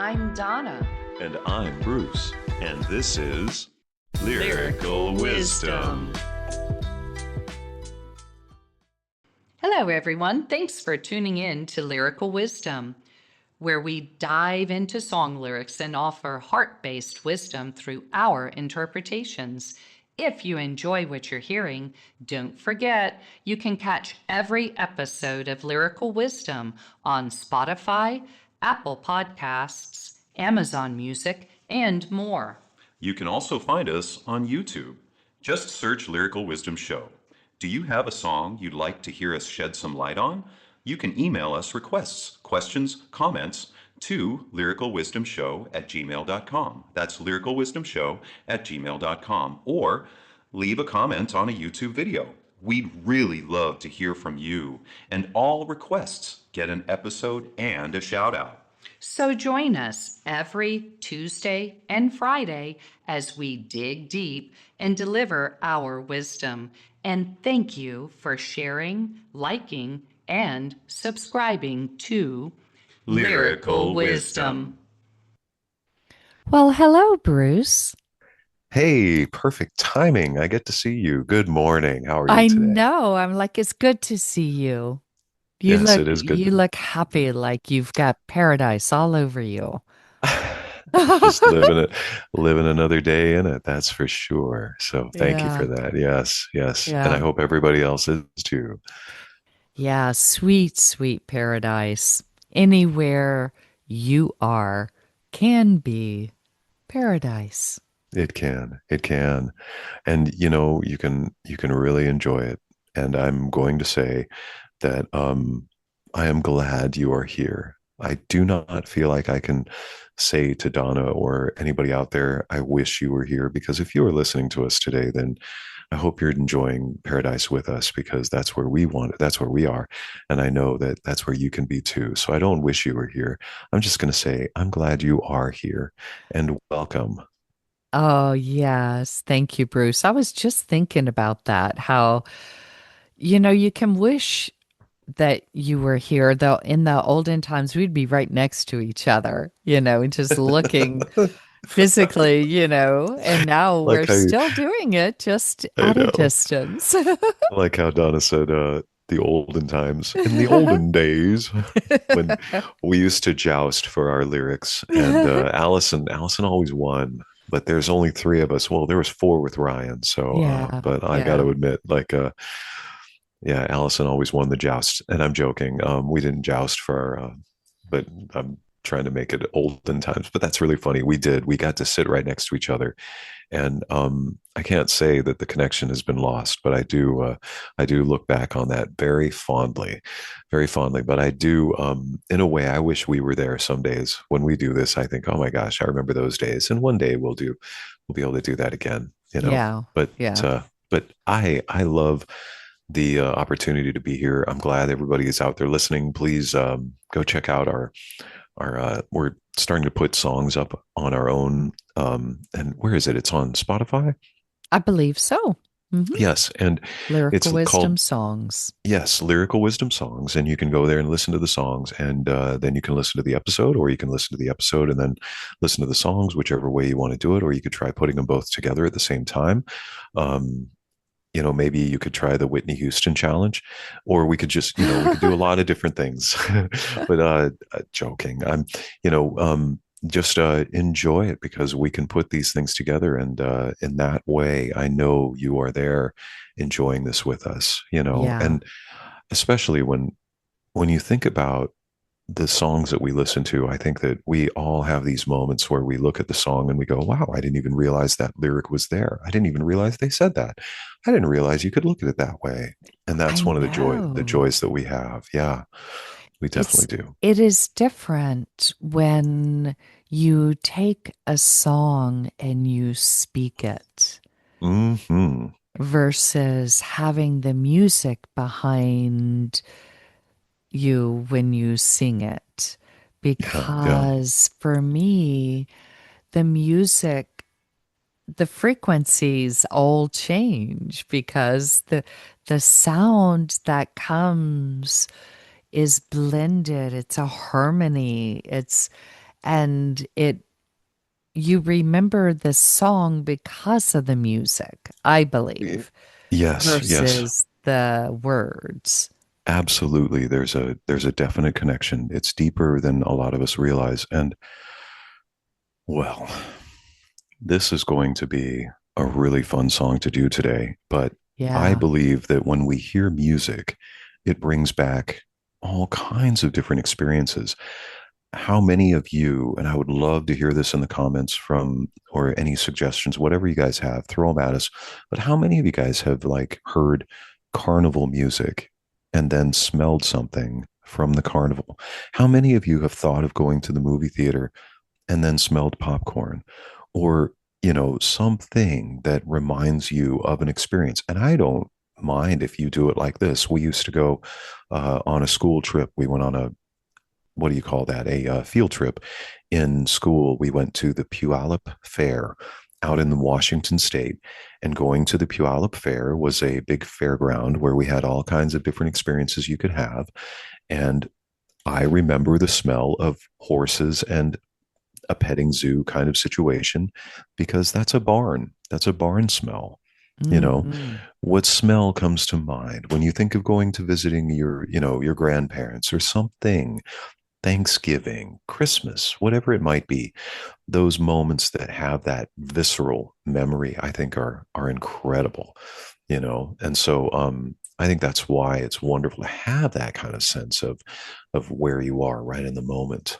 I'm Donna. And I'm Bruce, and this is Lyrical Wisdom. Hello, everyone. Thanks for tuning in to Lyrical Wisdom, where we dive into song lyrics and offer heart-based wisdom through our interpretations. If you enjoy what you're hearing, don't forget you can catch every episode of Lyrical Wisdom on Spotify, Apple Podcasts, Amazon Music, and more. You can also find us on YouTube. Just search Lyrical Wisdom Show. Do you have a song you'd like to hear us shed some light on? You can email us requests, questions, comments to lyricalwisdomshow@gmail.com. That's lyricalwisdomshow@gmail.com. Or leave a comment on a YouTube video. We'd really love to hear from you. And all requests get an episode and a shout out. So join us every Tuesday and Friday as we dig deep and deliver our wisdom. And thank you for sharing, liking, and subscribing to Lyrical Wisdom. Well, hello, Bruce. Hey, perfect timing. I get to see you. Good morning. How are you I today? know. I'm like, it's good to see you. Yes, it is good. You look happy, like you've got paradise all over you. Just living another day in it, that's for sure. So thank you for Yeah. that. Yes, yes. And I Yeah. hope everybody else is too. Yeah. Sweet, sweet paradise. Anywhere you are can be paradise. It can. It can. And you can really enjoy it. And I'm going to say that I am glad you are here. I do not feel like I can say to Donna or anybody out there, I wish you were here, because if you are listening to us today, then I hope you're enjoying paradise with us, because that's where we want it. That's where we are. And I know that that's where you can be too. So I don't wish you were here. I'm just going to say, I'm glad you are here and welcome. Oh, yes. Thank you, Bruce. I was just thinking about that, how, you can wish that you were here, though in the olden times we'd be right next to each other, just looking physically, and now we're Like how you, still doing it just I at a know. distance. Like how Donna said, the olden times. In the olden days, when we used to joust for our lyrics, and Allison always won. But there's only three of us. Well, there was four with Ryan. So, Yeah, but I got yeah. to admit, like, yeah, Allison always won the joust. And I'm joking. We didn't joust for our, but I'm trying to make it olden times. But that's really funny. We did. We got to sit right next to each other, and I can't say that the connection has been lost, but I do look back on that very fondly, very fondly. But I do, in a way, I wish we were there some days. When we do this, I think, oh my gosh, I remember those days, and one day we'll be able to do that again, you know. Yeah, But yeah. I love the opportunity to be here. I'm glad everybody is out there listening. Please go check out our we're starting to put songs up on our own, and where is it? It's on Spotify. I believe so. hmm Yes, and it's Lyrical wisdom called, songs. yes, Lyrical Wisdom Songs, and you can go there and listen to the songs, and then you can listen to the episode, or you can listen to the episode and then listen to the songs, whichever way you want to do it, or you could try putting them both together at the same time. um, Maybe you could try the Whitney Houston challenge, or we could just, we could do a lot of different things. But joking, I'm, you know, just enjoy it, because we can put these things together, and in that way, I know you are there enjoying this with us, Yeah. and especially when you think about the songs that we listen to, I think that we all have these moments where we look at the song and we go, wow, I didn't even realize that lyric was there. I didn't even realize they said that. I didn't realize you could look at it that way. And that's I one of the know. joys that we have. Yeah, we It's definitely do. it is different when you take a song and you speak it Hmm. versus having the music behind you when you sing it. Yeah, yeah, Because for me, the music, the frequencies all change because the sound that comes is blended. It's a harmony. and it you remember the song because of the music, I Y- believe, Yes, yes, versus the words. absolutely. There's a definite connection. It's deeper than a lot of us realize. And well, this is going to be a really fun song to do today, but I Yeah. believe that when we hear music, it brings back all kinds of different experiences. How many of you, and I would love to hear this in the comments from, or any suggestions, whatever you guys have, throw them at us. But how many of you guys have like heard carnival music and then smelled something from the carnival? How many of you have thought of going to the movie theater and then smelled popcorn, or something that reminds you of an experience? And I don't mind if you do it like this. We used to go on a school trip. We went on a, what do you call that, a field trip in school. We went to the Puyallup Fair out in Washington State, and going to the Puyallup Fair was a big fairground where we had all kinds of different experiences you could have. And I remember the smell of horses and a petting zoo kind of situation, because that's a barn smell. you know Hmm. what smell comes to mind when you think of going to visiting your grandparents or something? Thanksgiving, Christmas, whatever it might be, those moments that have that visceral memory, I think are incredible. And so I think that's why it's wonderful to have that kind of sense of where you are right in the moment.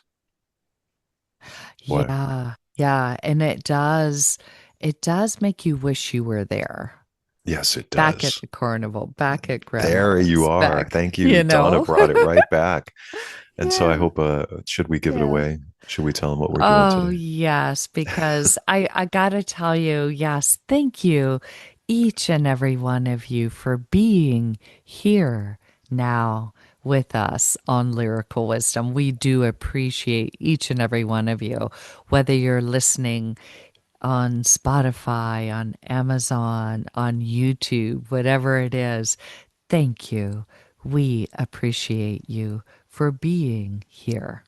What? Yeah. Yeah. And it does make you wish you were there. Yes, it Back at does. the carnival, back at There you grandmother's, are. back, Thank you. you Donna know? brought it right back. And so I Yeah. hope, should we give it Yeah. away? Should we tell them what we're doing Oh, today? yes, because I gotta tell you, yes, thank you, each and every one of you, for being here now with us on Lyrical Wisdom. We do appreciate each and every one of you, whether you're listening on Spotify, on Amazon, on YouTube, whatever it is. Thank you. We appreciate you for being here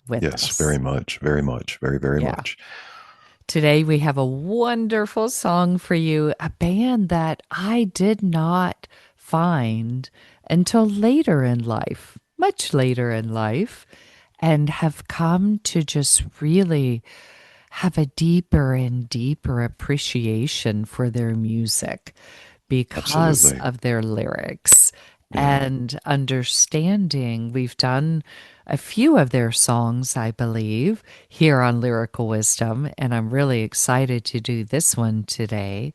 with Yes, very us. much, very much, very, very Yeah. much. Today we have a wonderful song for you, a band that I did not find until later in life, much later in life, and have come to just really have a deeper and deeper appreciation for their music because Absolutely. of their lyrics Yeah. and understanding. We've done a few of their songs, I believe, here on Lyrical Wisdom, and I'm really excited to do this one today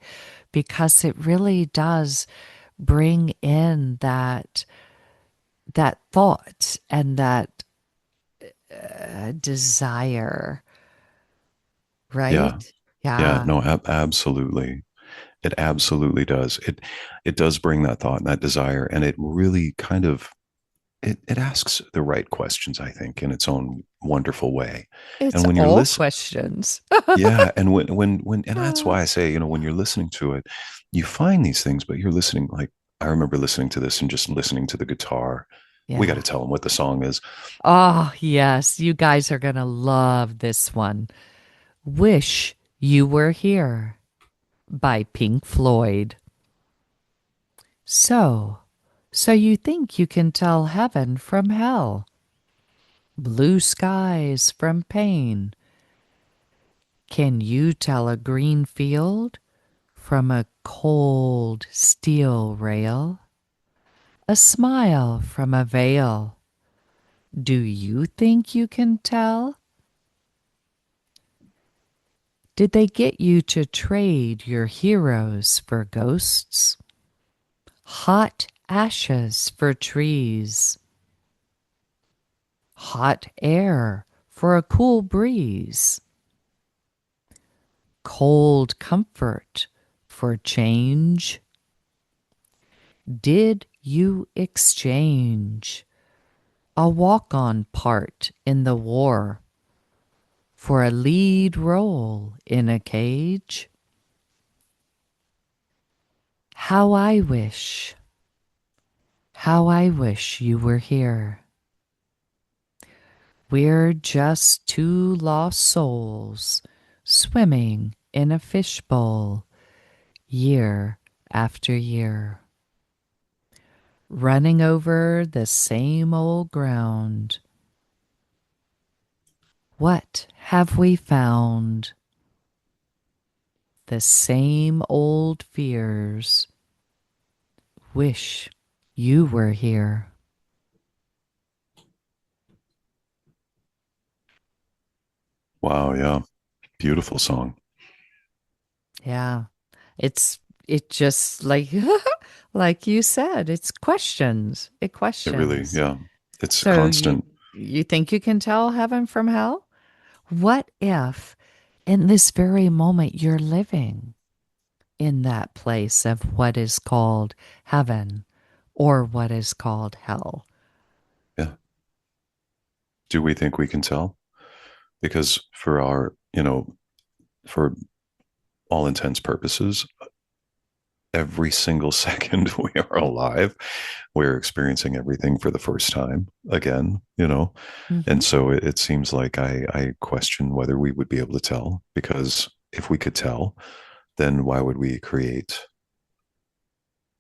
because it really does bring in that thought and that desire, Yeah. right? Yeah. Yeah. No, absolutely. It absolutely does. It does bring that thought and that desire, and it really kind of it asks the right questions, I think, in its own wonderful way. It's And when you're all listening, questions. yeah, and and that's why I say, when you're listening to it, you find these things, but you're listening, like, I remember listening to this and just listening to the guitar. We got to Yeah. tell them what the song is. Oh, yes. You guys are going to love this one. Wish You Were Here by Pink Floyd. So, so you think you can tell heaven from hell, blue skies from pain. Can you tell a green field from a cold steel rail? A smile from a veil. Do you think you can tell? Did they get you to trade your heroes for ghosts? Hot ashes for trees, hot air for a cool breeze, cold comfort for change? Did you exchange a walk on part in the war for a lead role in a cage? How I wish, how I wish you were here. We're just two lost souls swimming in a fishbowl year after year, running over the same old ground. What have we found? The same old fears. Wish you were here. Wow, yeah. Beautiful song. Yeah. It just like like you said, it's questions. It It really, questions. yeah. It's So you constant. you think you can tell heaven from hell? What if in this very moment you're living in that place of what is called heaven or what is called hell? Yeah. Do we think we can tell? Because for our, for all intents purposes, every single second we are alive, we're experiencing everything for the first time again. Hmm. And so it seems like I question whether we would be able to tell, because if we could tell, then why would we create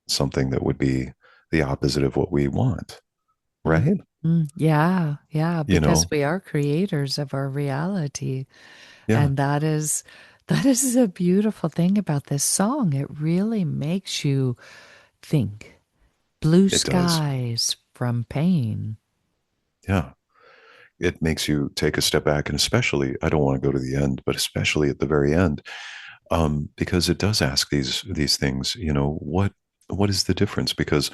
something that would be the opposite of what we want, right? Yeah, yeah, You because know, we are creators of our reality. yeah, And that is a beautiful thing about this song. It really makes you think. Blue it does. skies from pain. Yeah. It makes you take a step back, and especially, I don't want to go to the end, but especially at the very end, because it does ask these things. What is the difference? Because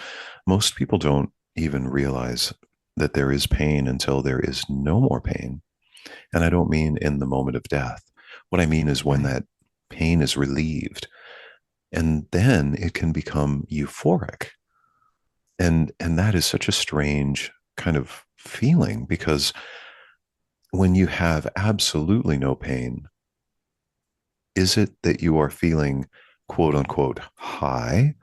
most people don't even realize that there is pain until there is no more pain. And I don't mean in the moment of death. What I mean is when Right. that pain is relieved, and then it can become euphoric. And that is such a strange kind of feeling, because when you have absolutely no pain, is it that you are feeling quote unquote high,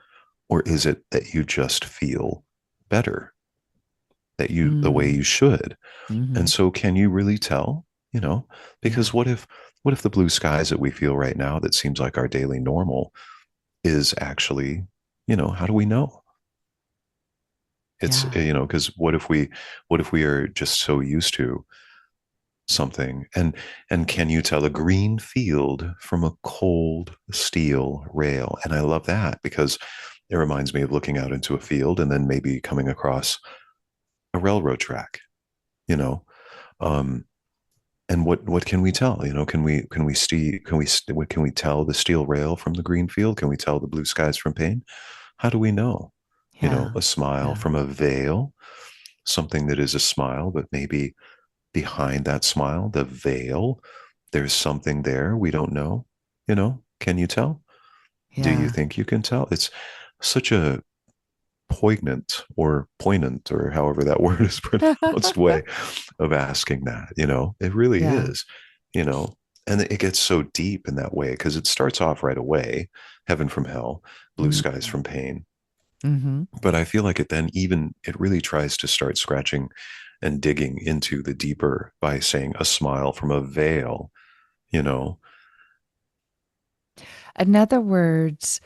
or is it that you just feel better, that you the way Mm. you should? Hmm. And so can you really tell, you know, Yeah. because what if the blue skies that we feel right now, that seems like our daily normal, is actually, how do we know? It's, Yeah. because what if we are just so used to something, and can you tell a green field from a cold steel rail? And I love that, because it reminds me of looking out into a field and then maybe coming across a railroad track, you know. um and what can we tell? Can we tell the steel rail from the green field? Can we tell the blue skies from pain? How do we know? Yeah. A smile Yeah. from a veil, something that is a smile, but maybe behind that smile, the veil, there's something there we don't know. Can you tell? Do you Yeah. think you can tell? It's such a poignant, or however that word is pronounced, way of asking that. It really Yeah. is. you know and it gets so deep in that way, because it starts off right away, heaven from hell, blue skies Mm-hmm. from pain. Mm-hmm. But I feel like it really tries to start scratching and digging into the deeper by saying a smile from a veil. you know In other words,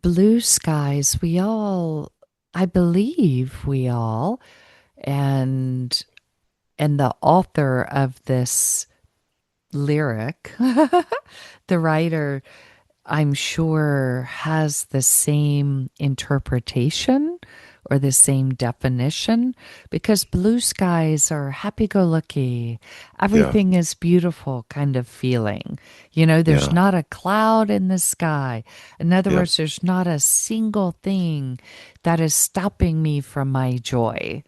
blue skies, I believe we all, and the author of this lyric, the writer, I'm sure, has the same interpretation or the same definition, because blue skies are happy go lucky. yeah, Everything is beautiful kind of feeling. There's yeah, not a cloud in the sky. In other yeah, words, there's not a single thing that is stopping me from my joy,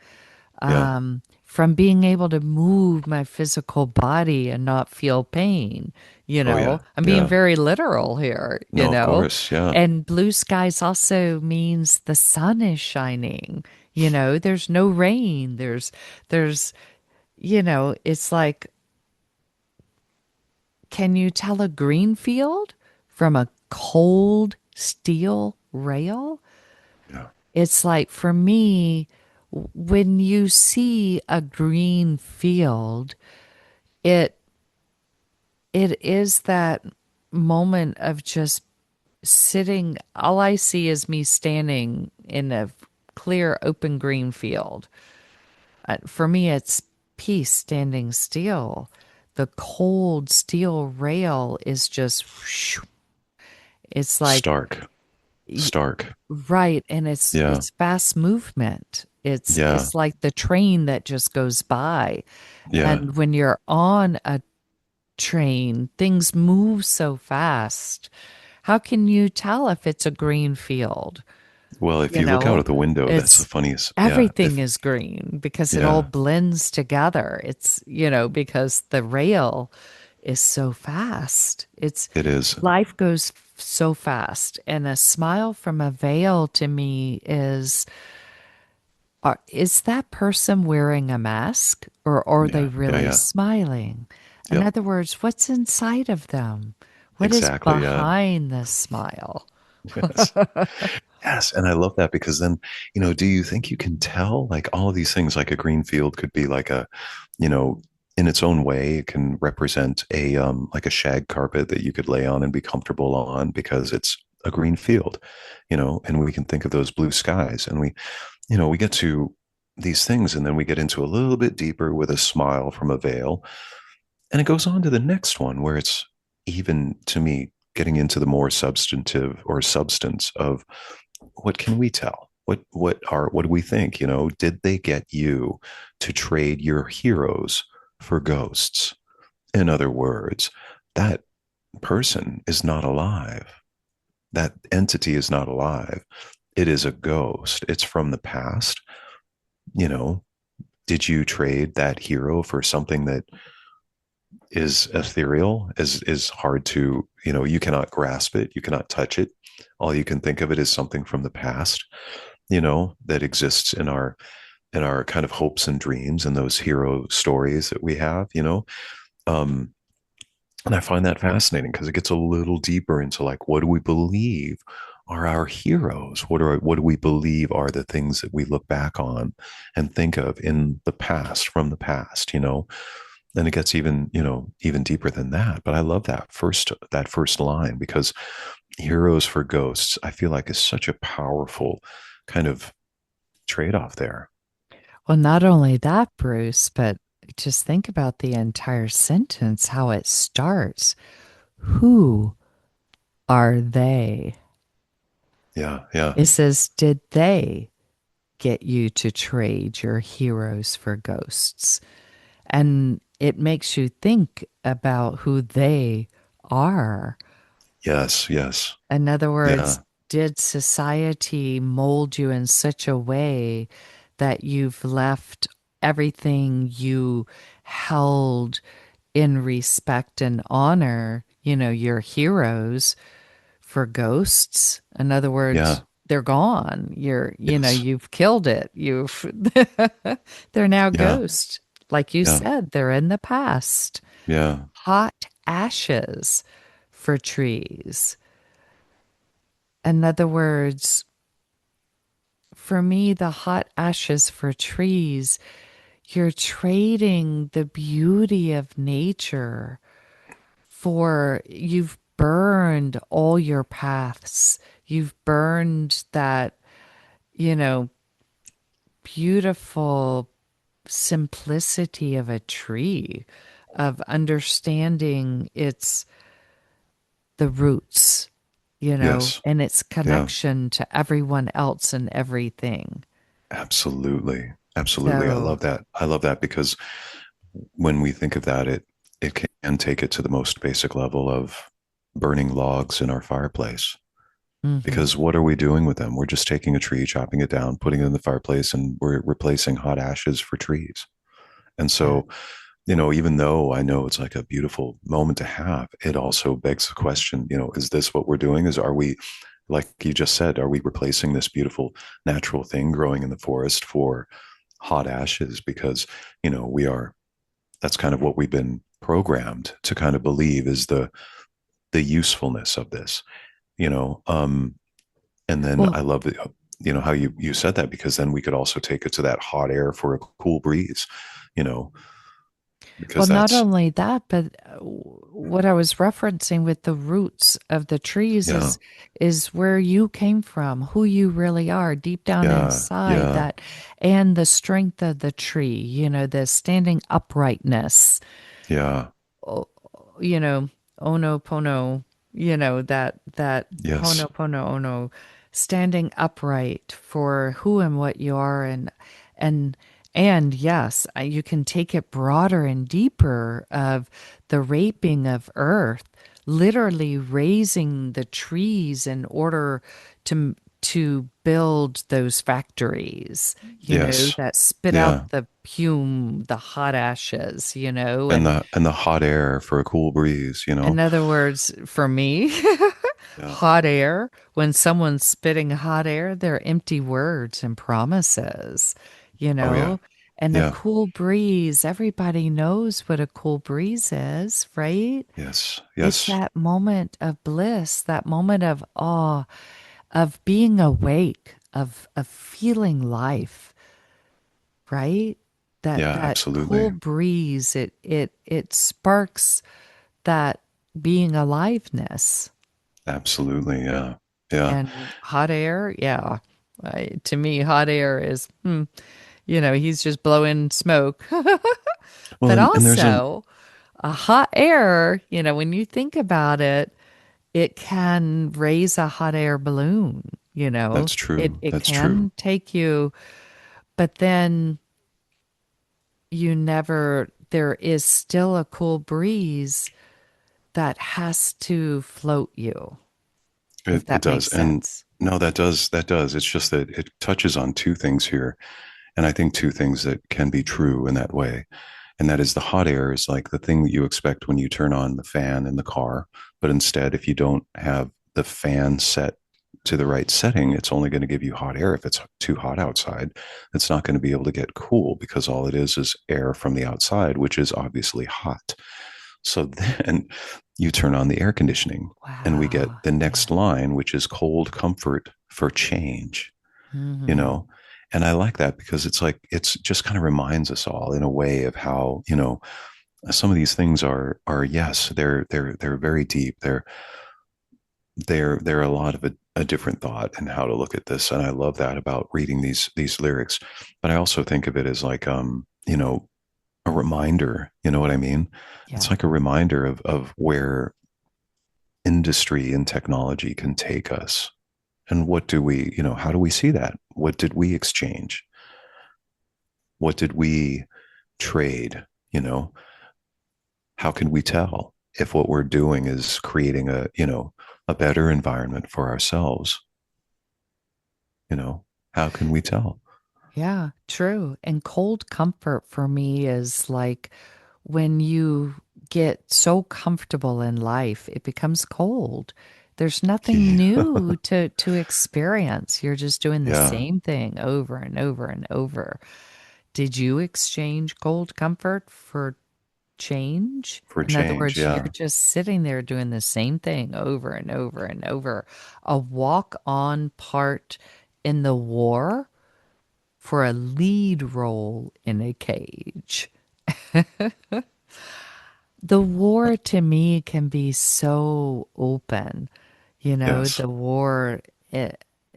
yeah. from being able to move my physical body and not feel pain. Oh yeah, I'm being yeah. very literal here, No, of course, yeah, and blue skies also means the sun is shining. There's no rain. There's, it's like, can you tell a green field from a cold steel rail? yeah, It's like, for me, when you see a green field, it it is that moment of just sitting. All I see is me standing in a clear open green field. For me, it's peace, standing still. The cold steel rail is just whoosh. It's like Stark, stark. right, and Yeah, it's fast movement. yeah, It's like the train that just goes by. yeah. And when you're on a train, things move so fast. How can you tell if it's a green field? Well, if You you look out know, of the window, that's the it's funniest. Yeah, everything is green because it all yeah, blends together. It's, because the rail is so fast. It's it is. life goes so fast. And a smile from a veil to me is that person wearing a mask or are they Yeah, yeah, really yeah. smiling? In Yep, other words, what's inside of them? What is exactly. Yeah. behind the smile? Yes. Yes, and I love that because then, do you think you can tell like all of these things like a green field could be like a, you know, in its own way, it can represent a like a shag carpet that you could lay on and be comfortable on because it's a green field, and we can think of those blue skies and we get to these things and then we get into a little bit deeper with a smile from a veil. And it goes on to the next one where it's even to me getting into the more substantive or substance of what can we tell? What do we think? Did they get you to trade your heroes for ghosts? In other words, that person is not alive. That entity is not alive. It is a ghost. It's from the past. You know, did you trade that hero for something that is ethereal, is hard to, you cannot grasp it, you cannot touch it. All you can think of it is something from the past, that exists in our kind of hopes and dreams and those hero stories that we have, um and I find that fascinating because it gets a little deeper into like what do we believe are our heroes, what do we believe are the things that we look back on and think of in the past, from the past, and it gets even deeper than that. But I love that first line because heroes for ghosts, I feel like is such a powerful kind of trade-off there. Well, not only that, Bruce, but just think about the entire sentence, how it starts. Who are they? Yeah, yeah, It says, did they get you to trade your heroes for ghosts? And it makes you think about who they are. yes, yes, In other yeah, words, did society mold you in such a way that you've left everything you held in respect and honor, your heroes for ghosts? In other words, yeah, they're gone. yes, You've killed it. They're now yeah, ghosts. Like you yeah, said, they're in the past. yeah, Hot ashes for trees. In other words, for me, the hot ashes for trees, you're trading the beauty of nature for you've burned all your paths. You've burned that, you know, beautiful simplicity of a tree, of understanding the roots, yes, and its yeah, connection to everyone else and everything. absolutely, absolutely. I So, love that. I love that because when we think of that, it can take it to the most basic level of burning logs in our fireplace. mhm. Because what are we doing with them? We're just taking a tree, chopping it down, putting it in the fireplace, and we're replacing hot ashes for trees. And Yeah. so, even though I know it's like a beautiful moment to have, it also begs the question, is this what we're doing? Are we, like you just said, are we replacing this beautiful natural thing growing in the forest for hot ashes? Because, that's kind of what we've been programmed to kind of believe is the usefulness of this, you know. And then Well, I love it. how you said that, because then we could also take it to that hot air for a cool breeze, you know, Well, because not that's, only that, but what I was referencing with the roots of the trees yeah, is where you came from, who you really are deep down yeah, inside yeah, that, and the strength of the tree, the standing uprightness, yeah, o- you know, ono pono, that yes, pono pono ono, standing upright for who and what you are, and and yes, you can take it broader and deeper of the raping of earth, literally raising the trees in order to build those factories, yes, that spit yeah. out the fume, the hot ashes, And and the hot air for a cool breeze, in other words, for me, Yeah. hot air, when someone's spitting hot air, they're empty words and promises, you Oh yeah. know? And a Yeah. cool breeze, everybody knows what a cool breeze is, right? Yes. It's Yes. that moment of bliss, that moment of awe, of being awake, of feeling life, right? That Yeah, that cool absolutely. breeze, it sparks that being aliveness. Absolutely. Yeah. Yeah. And hot air, yeah. To me, hot air is, he's just blowing smoke. Well, But and there's a also, a hot air, when you think about it, it can raise a hot air balloon, that's It true. it That's true. can take you, but then there is still a cool breeze that has to float you, if It that does. makes And sense. no, that does. It's just that it touches on two things here. And I think two things that can be true in that way. And that is, the hot air is like the thing that you expect when you turn on the fan in the car. But instead, if you don't have the fan set to the right setting, it's only going to give you hot air. If it's too hot outside, it's not going to be able to get cool, because all it is air from the outside, which is obviously hot. So then you turn on the air conditioning, and we get Wow. the Yeah. next line, which is cold comfort for change, you Hmm. know? And I like that, because it's like, it's just kind of reminds us all in a way of how, some of these things are, yes, they're very deep. They're a lot of a different thought and how to look at this. And I love that about reading these lyrics. But I also think of it as like, a reminder, you know what I mean? It's Yeah. like a reminder of where industry and technology can take us. And what do we, how do we see that? What did we exchange? What did we trade? You know, how can we tell if what we're doing is creating a better environment for ourselves? You know, how can we tell? Yeah, true. And cold comfort for me is like when you get so comfortable in life, it becomes cold. There's nothing Yeah. new to experience. You're just doing the Yeah. same thing over and over and over. Did you exchange cold comfort for change? For In other change. words, you're Yeah. just sitting there doing the same thing over and over and over. A walk-on part in the war for a lead role in a cage. The war to me can be so open, Yes. the war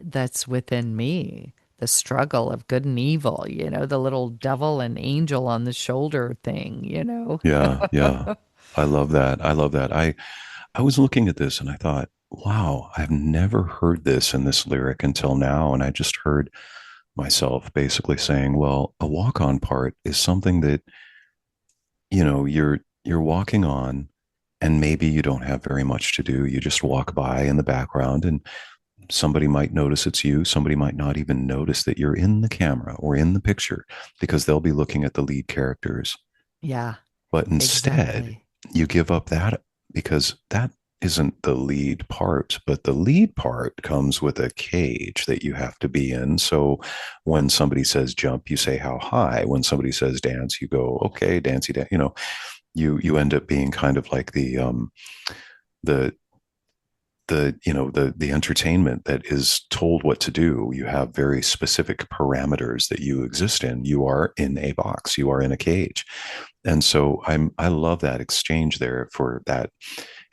that's within me, the struggle of good and evil, the little devil and angel on the shoulder thing. Yeah. Yeah. I love that. I love that. I was looking at this and I thought, wow, I've never heard this in this lyric until now. And I just heard myself basically saying, well, a walk-on part is something that, you're walking on, and maybe you don't have very much to do. You just walk by in the background, and somebody might notice it's you. Somebody might not even notice that you're in the camera or in the picture, because they'll be looking at the lead characters. Yeah, But instead, exactly. you give up that, because that isn't the lead part, but the lead part comes with a cage that you have to be in. So when somebody says jump, you say how high. When somebody says dance, you go, okay, dancey dance. You end up being kind of like the the entertainment that is told what to do. You have very specific parameters that you exist in. You are in a box, you are in a cage. And so I love that exchange there. For that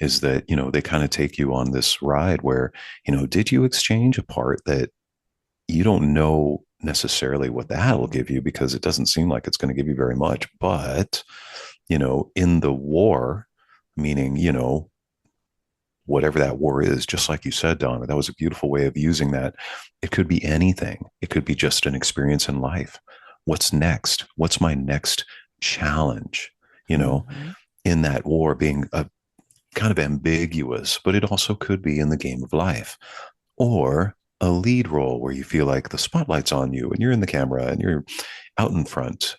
is that, they kind of take you on this ride where, did you exchange a part that you don't know necessarily what that will give you, because it doesn't seem like it's going to give you very much. But, in the war, meaning, whatever that war is, just like you said, Donna, that was a beautiful way of using that. It could be anything. It could be just an experience in life. What's next? What's my next challenge? Hmm. In that war, being a kind of ambiguous, but it also could be in the game of life, or a lead role where you feel like the spotlight's on you and you're in the camera and you're out in front,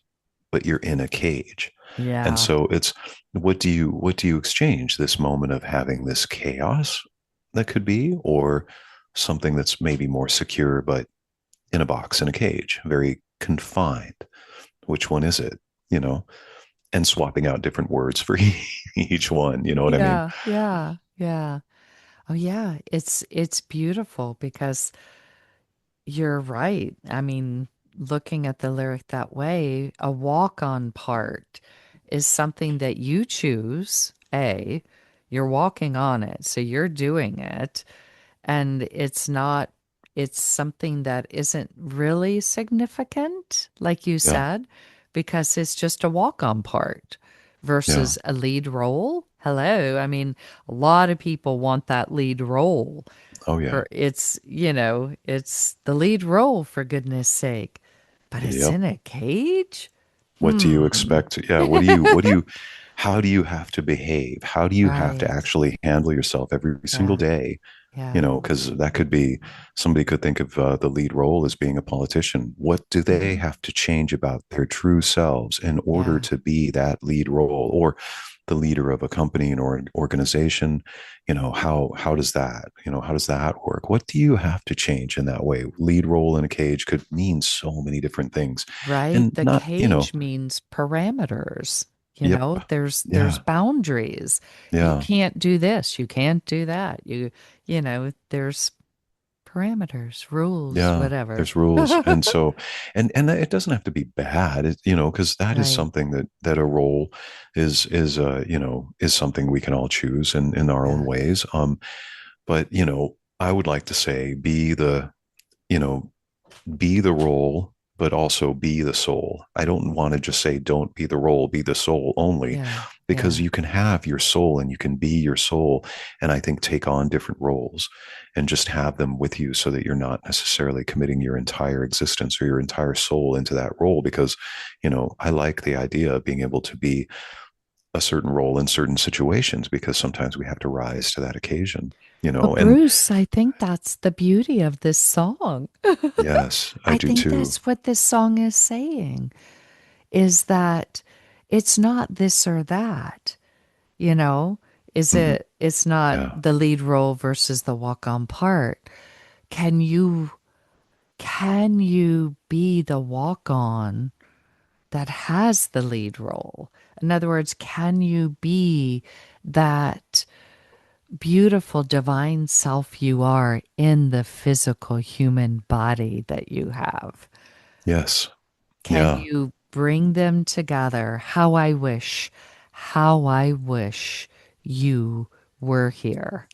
but you're in a cage. And Yeah. so it's, what do you exchange? This moment of having this chaos that could be, or something that's maybe more secure, but in a box, in a cage, very confined. Which one is it? You know, and swapping out different words for each one. You know what I mean? Yeah. Yeah. Yeah. Oh yeah, it's beautiful because you're right. I mean, looking at the lyric that way, a walk-on part is something that you choose. You're walking on it, so you're doing it, and it's something that isn't really significant, like you Yeah. said, because it's just a walk-on part Yeah. versus a lead role. Hello. I mean, a lot of people want that lead role Oh, yeah. for it's the lead role for goodness sake, but it's Yep. in a cage. What do you Hmm. expect? Yeah. How do you have to behave? How do you have to Right. actually handle yourself every single Yeah. day? Yeah. Because that could be, somebody could think of the lead role as being a politician. What do they Hmm. have to change about their true selves in order Yeah. to be that lead role, or the leader of a company or an organization? How does that work? What do you have to change in that way? Lead role in a cage could mean so many different things, Right. and The not, cage means parameters. yep, There's yeah, boundaries. You yeah. can't do this. You can't do that. There's parameters, rules, Yeah, whatever. there's rules. And so, and it doesn't have to be bad, because that is Right. something that a role is something we can all choose in our own Yeah. ways. But I would like to say, you know, be the role, but also be the soul. I don't want to just say don't be the role, be the soul only, Yeah. because Yeah. you can have your soul and you can be your soul. And I think take on different roles and just have them with you, so that you're not necessarily committing your entire existence or your entire soul into that role. Because, I like the idea of being able to be a certain role in certain situations, because sometimes we have to rise to that occasion, Well, and Bruce, I think that's the beauty of this song. yes, I I do think too. that's what this song is saying, is that it's not this or that, you know? Mhm. It's not Yeah. the lead role versus the walk-on part. Can you can you be the walk-on that has the lead role? In other words, can you be that beautiful divine self you are in the physical human body that you have? Yes. Can Yeah. you bring them together? How I wish you were here.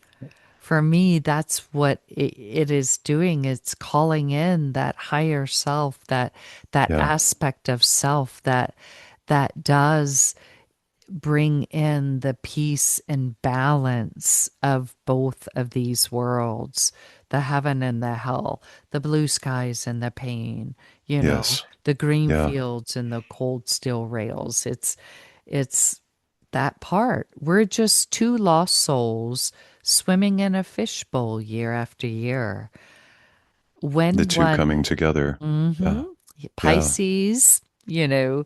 For me, that's what it is doing. It's calling in that higher self, that Yeah. aspect of self that does bring in the peace and balance of both of these worlds, the heaven and the hell, the blue skies and the pain, Yes. the green Yeah. fields and the cold steel rails. It's that part. We're just two lost souls swimming in a fishbowl year after year. The When two one coming together. mhm, Yeah. Yeah. Pisces, the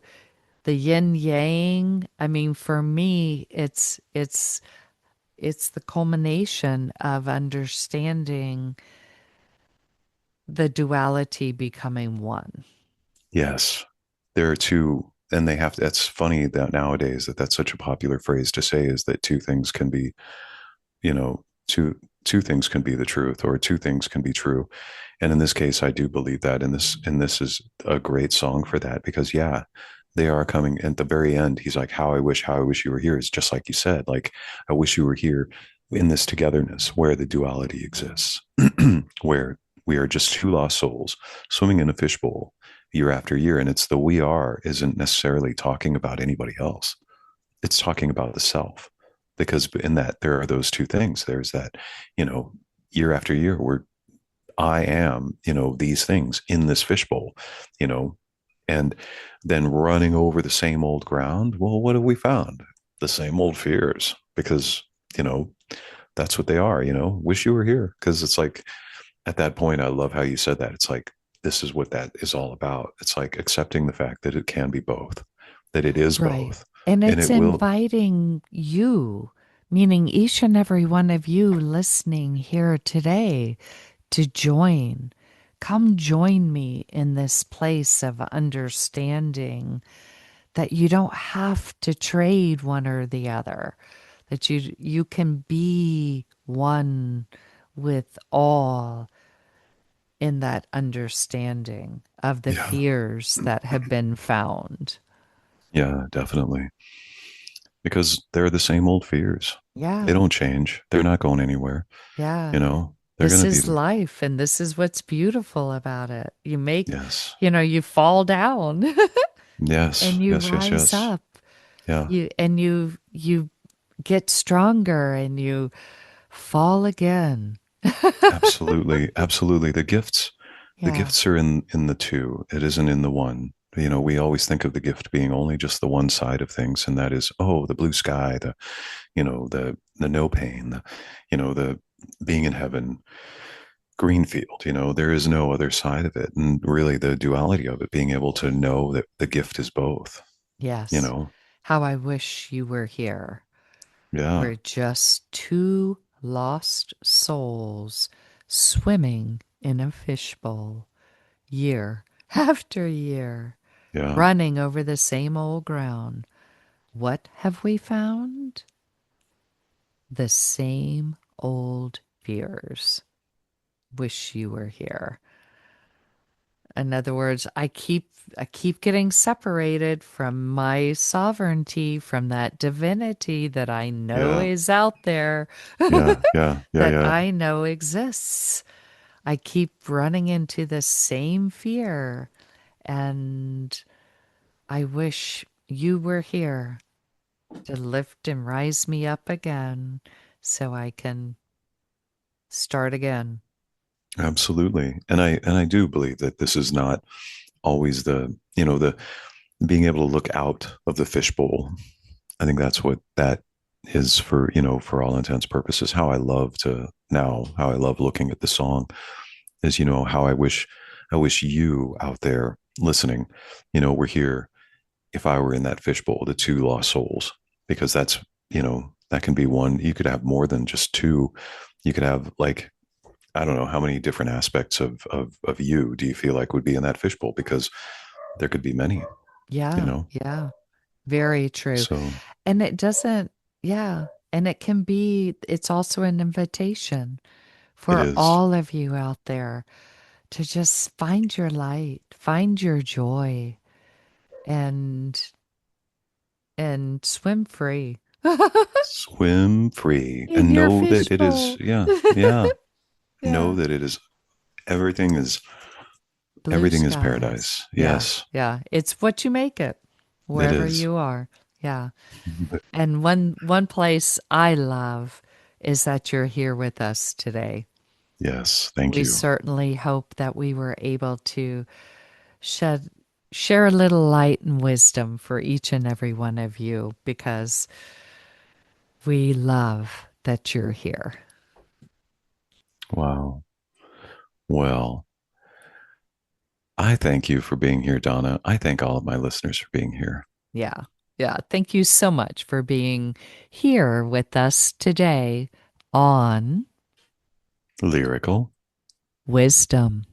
yin yang. I mean, for me, it's the culmination of understanding the duality becoming one. Yes. There are two, and they have to, that's funny that nowadays that's such a popular phrase to say, is that two things can be, two two things can be the truth, or two things can be true. And in this case, I do believe that. And this is a great song for that, because yeah, they are coming at the very end. He's like, how I wish you were here. It's just like you said, like, I wish you were here in this togetherness where the duality exists, where we are just two lost souls swimming in a fishbowl year after year. And it's the we are isn't necessarily talking about anybody else. It's talking about the self, because in that there are those two things. There's that, you know, year after year where I am, these things in this fishbowl, you know, and then running over the same old ground. Well, what have we found? The same old fears, because, you know, that's what they are, wish you were here. Because it's like, at that point, I love how you said that. It's like, this is what that is all about. It's like accepting the fact that it can be both, that it is Right. both, And and it's it will. inviting you, meaning each and every one of you listening here today, to join. Come join me in this place of understanding that you don't have to trade one or the other, that you can be one with all in that understanding of the Yeah. fears that have been found. Yeah, definitely. Because they're the same old fears. They Yeah. don't change. They're not going anywhere. Yeah. They're This going to is be, life, and this is what's beautiful about it. yes, You fall down yes, and you yes, yes, rise yes. up. Yeah, You get stronger and you fall again. absolutely. Absolutely. The Yeah. gifts are in the two. It isn't in the one. We always think of the gift being only just the one side of things, and that is, oh, the blue sky, the no pain, the being in heaven, green field. There is no other side of it. And really the duality of it, being able to know that the gift is both, you Yes. know. How I wish you were here. Yeah, We're just two lost souls swimming in a fishbowl, year after year, yeah, running over the same old ground. What have we found? The same old fears. Wish you were here. In other words, I keep getting separated from my sovereignty, from that divinity that I know yeah, is out there, yeah, yeah, yeah, that yeah. I know exists. I keep running into the same fear, and I wish you were here to lift and rise me up again so I can start again. Absolutely. And I do believe that this is not always the being able to look out of the fishbowl. I think that's what that is for all intents and purposes. How I love looking at the song is, how I wish you out there listening, were here if I were in that fishbowl, the two lost souls, because that can be one. You could have more than just two. You could have, like, I don't know how many different aspects of you do you feel like would be in that fishbowl, because there could be many, you Yeah, know. yeah, very true. So And it doesn't, yeah. And it's also an invitation it for is. all of you out there to just find your light, find your joy, and swim free Swim free in and your know that it is, fishbowl. yeah, yeah. Know Yeah. that it is everything is Blue everything is skies. paradise. Yeah. Yes, Yeah. It's what you make it it wherever is. you are. Yeah. And one place I love is that you're here with us today. Yes, thank We you. certainly hope that we were able to shed share a little light and wisdom for each and every one of you, because we love that you're here. Wow. Well, I thank you for being here, Donna. I thank all of my listeners for being here. Yeah. Yeah. Thank you so much for being here with us today on Lyrical Wisdom.